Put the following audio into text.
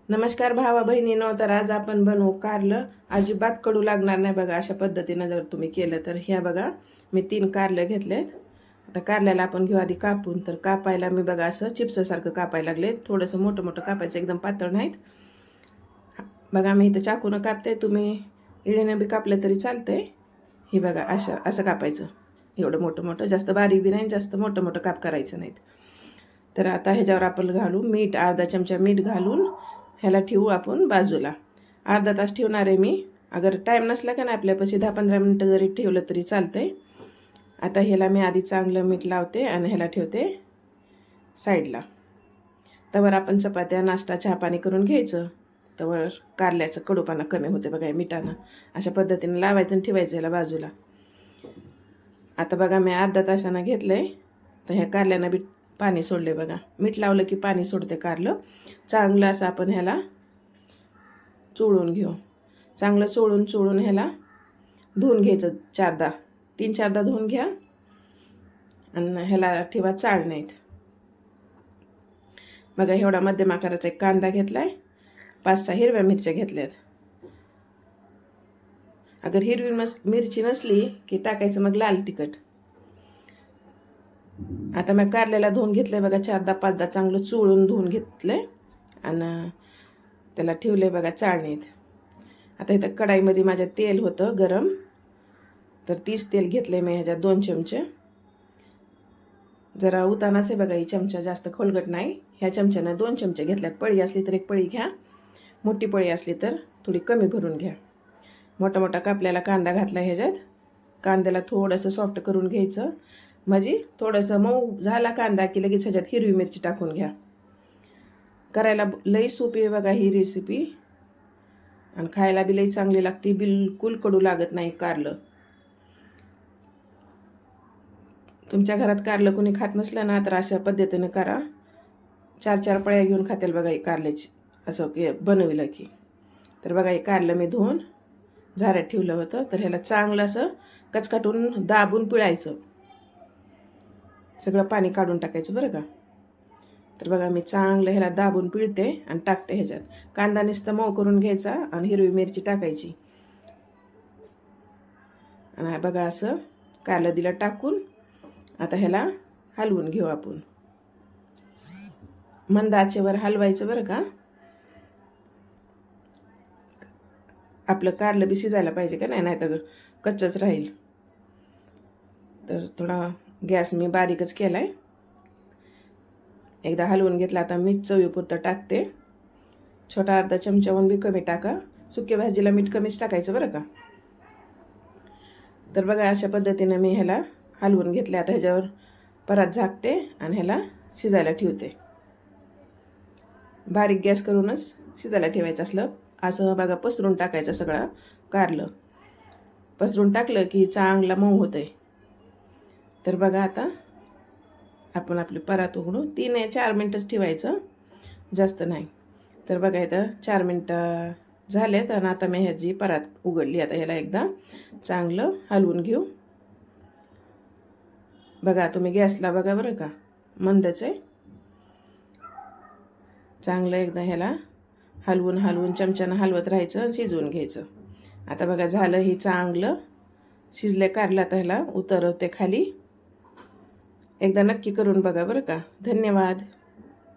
नमस्कार भावा बहिणीनो. तर आज आपण बनवू कारलं. अजिबात कडू लागणार नाही बघा. अशा पद्धतीनं जर तुम्ही केलं तर. ह्या बघा, मी 3 कारलं घेतलेत. आता कारल्याला आपण घेऊ आधी कापून. तर कापायला मी बघा असं चिप्ससारखं कापायला लागले. थोडंसं मोठं मोठं कापायचं, एकदम पातळ नाहीत बघा. मी इथं चाकूनं कापते, तुम्ही इळीनं बी कापलं तरी चालतंय. हे बघा असं कापायचं, एवढं मोठं मोठं. जास्त बारीक बी नाही, जास्त मोठं मोठं काप करायचं नाहीत. तर आता ह्याच्यावर आपण घालू मीठ, अर्धा चमचा मीठ घालून ह्याला ठेवू आपण बाजूला. अर्धा तास ठेवणार आहे मी. अगर टाईम नसला का नाही आपल्यापाशी 10-15 मिनटं जरी ठेवलं तरी चालतंय. आता ह्याला मी आधी चांगलं मीठ लावते आणि ह्याला ठेवते साईडला. तवर आपण चपात्या, नाश्ता, चहा पाणी करून घ्यायचं. तवर कारल्याचं कडूपणा कमी होते बघा मिठानं. अशा पद्धतीने लावायचं आणि ठेवायचं ह्याला बाजूला. आता बघा मी अर्धा तासानं घेतलं आहे. तर ह्या कारल्यानं बी पाणी सोडले बघा. मीठ लावलं की पाणी सोडते कारलं. चांगलं असं आपण ह्याला चोळून घेऊ. चांगलं चोळून ह्याला धुवून घ्यायचं. 3-4दा धुवून घ्या आणि ह्याला ठेवा चाळणीत. बघा एवढा मध्यम आकाराचा एक कांदा घेतला आहे. 5-6 हिरव्या मिरच्या घेतल्यात. अगर हिरवी मिरची नसली की टाकायचं मग लाल तिखट. आता मी कारल्याला धुवून घेतलं बघा. 4-5दा चांगलं चोळून धुवून घेतलं आणि त्याला ठेवलं बघा चाळणीत. आता इथं कढाईमध्ये माझ्या तेल होतं गरम. तर 30 तेल घेतलं मी. ह्याच्यात 2 चमचे. जरा उतानाच आहे बघा. ही चमचा जास्त खोलगट नाही. ह्या चमच्यानं 2 चमचे घेतल्यात. पळी असली तर 1 पळी घ्या. मोठी पळी असली तर थोडी कमी भरून घ्या. मोठा मोठा कापल्याला कांदा घातला ह्याच्यात. कांद्याला थोडंसं सॉफ्ट करून घ्यायचं. म्हणजे थोडंसं मऊ झाला कांदा की लगेच ह्याच्यात हिरवी मिरची टाकून घ्या. करायला लई सोपी आहे बघा ही रेसिपी. आणि खायला बी लई चांगली लागते. बिलकुल कडू लागत नाही कारलं. तुमच्या घरात कारलं कोणी खात नसलं ना तर अशा पद्धतीनं करा. 4-4 पळ्या घेऊन खातील बघा ही कारल्याची. असं बनविलं की. तर बघा हे कारलं मी धुवून झाऱ्यात ठेवलं होतं. तर ह्याला चांगलं असं कचकाटून दाबून पिळायचं. सगळं पाणी काढून टाकायचं बरं का. तर बघा मी चांगलं ह्याला दाबून पिळते आणि टाकते ह्याच्यात. कांदा नुसतं मऊ करून घ्यायचा आणि हिरवी मिरची टाकायची. आणि बघा असं कारलं दिलं टाकून. आता ह्याला हलवून घेऊ आपण. मंद आचेवर हलवायचं बरं का. आपलं कारलं बी शिजायला पाहिजे का नाही, नाहीतर कच्चंच राहील. तर थोडा गॅस मी बारीकच केला आहे. एकदा हलवून घेतला. आता मीठ चवीपुरतं टाकते. छोटा अर्धा चमचाहून बी कमी टाका. सुक्या भाजीला मीठ कमीच टाकायचं बरं का. तर बघा अशा पद्धतीने मी ह्याला हलवून घेतले. आता ह्याच्यावर परत झाकते आणि ह्याला शिजायला ठेवते. बारीक गॅस करूनच शिजायला ठेवायचं असलं. असं बघा पसरून टाकायचं सगळं कारलं. पसरून टाकलं की चांगलं मऊ होतं आहे. तर बघा आता आपण आपली परात उघडू. 3-4 मिनटंच ठेवायचं, जास्त नाही. तर बघा इथं 4 मिनटं झालेत आणि आता मी ह्याची परात उघडली. आता ह्याला एकदा चांगलं हलवून घेऊ. बघा तुम्ही गॅसला बघा बरं का, मंदच आहे. चांगलं एकदा ह्याला हलवून चमच्यानं हलवत राहायचं आणि शिजवून घ्यायचं. आता बघा झालं ही चांगलं शिजले कारलं. आता ह्याला उतरवते खाली. एकदा नक्की करून बघा बरं का. धन्यवाद.